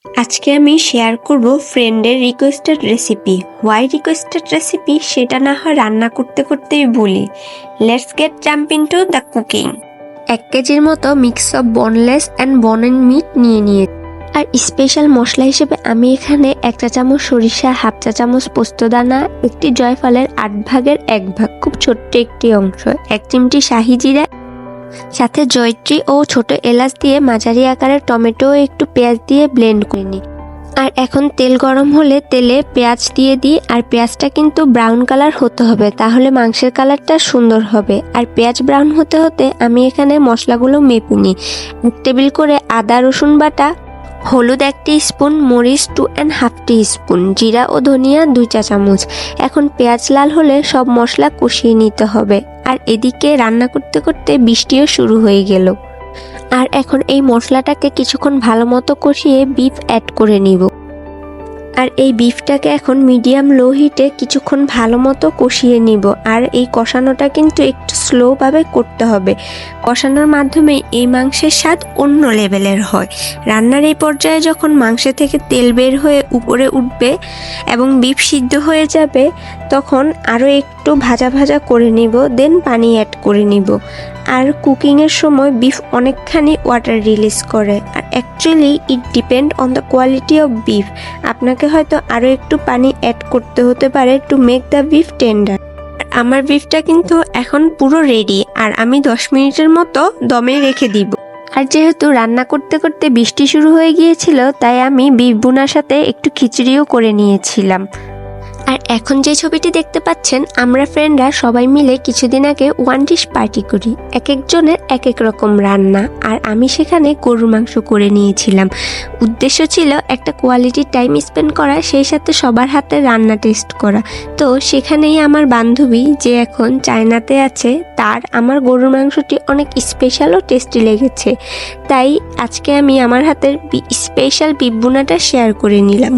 আজকে আমি শেয়ার করব ফ্রেন্ডের requested recipe. Why requested recipe সেটা না হয় রান্না করতে করতেই বলি। Let's get jump into the cooking. 1 কেজির মতো mix of boneless and bone in meat নিয়ে আর স্পেশাল মশলা হিসেবে আমি এখানে 1 চা চামচ সরিষা, 1/2 চা চামচ পোস্তদানা, একটি জয়ফলের 8 ভাগের 1 ভাগ খুব ছোট্ট একটি অংশ, 1 চিমটি শাহি জিরা, সাথে জয়ত্রী ও ছোট এলাচ দিয়ে মাঝারি আকারের টমেটো ও একটু পেঁয়াজ দিয়ে ব্লেন্ড করে নিই। আর এখন তেল গরম হলে তেলে পেঁয়াজ দিয়ে দিই, আর পেঁয়াজটা কিন্তু ব্রাউন কালার হতে হবে, তাহলে মাংসের কালারটা সুন্দর হবে। আর পেঁয়াজ ব্রাউন হতে হতে আমি এখানে মশলাগুলো মেপে নিই। 1 টেবিল করে আদা রসুন বাটা, হলুদ 1 টিস্পুন, মরিচ 2.5 টিস্পুন, জিরা ও ধনিয়া 2 চা চামচ। এখন পেঁয়াজ লাল হলে সব মশলা কষিয়ে নিতে হবে। আর এদিকে রান্না করতে করতে বৃষ্টিও শুরু হয়ে গেল। আর এখন এই মশলাটাকে কিছুক্ষণ ভালো মতো কষিয়ে বিফ অ্যাড করে নিব। আর এই বিফটাকে এখন মিডিয়াম লো হিটে কিছুক্ষণ ভালো মতো কষিয়ে নিব। আর এই কষানোটা কিন্তু একটু স্লোভাবে করতে হবে। কষানোর মাধ্যমে এই মাংসের স্বাদ অন্য লেভেলের হয়। রান্নার এই পর্যায়ে যখন মাংসে থেকে তেল বের হয়ে উপরে উঠবে এবং বিফ সিদ্ধ হয়ে যাবে, তখন আরও একটু ভাজা ভাজা করে নিব, দেন পানি অ্যাড করে নিব। আর কুকিংয়ের সময় বিফ অনেকখানি ওয়াটার রিলিজ করে। আর actually it depend on the quality of beef. আপনাকে হয়তো আরও একটু পানি অ্যাড করতে হতে পারে to make the beef tender. আমার বিফটা কিন্তু এখন পুরো রেডি, আর আমি 10 মিনিটের মতো দমে রেখে দিব। আর যেহেতু রান্না করতে করতে বৃষ্টি শুরু হয়ে গিয়েছিল, তাই আমি বিফ ভুনার সাথে একটু খিচুড়িও করে নিয়েছিলাম। আর এখন যে ছবিটি দেখতে পাচ্ছেন, আমরা ফ্রেন্ডরা সবাই মিলে কিছুদিন আগে 1 ডিশ পার্টি করি। এক একজনের এক এক রকম রান্না, আর আমি সেখানে গরুর মাংস করে নিয়েছিলাম। উদ্দেশ্য ছিল একটা কোয়ালিটি টাইম স্পেন্ড করা, সেই সাথে সবার হাতে রান্না টেস্ট করা। তো সেখানেই আমার বান্ধবী, যে এখন চায়নাতে আছে, তার আমার গরুর মাংসটি অনেক স্পেশাল ও টেস্টি লেগেছে। তাই আজকে আমি আমার হাতের স্পেশাল বিফ ভুনাটা শেয়ার করে নিলাম।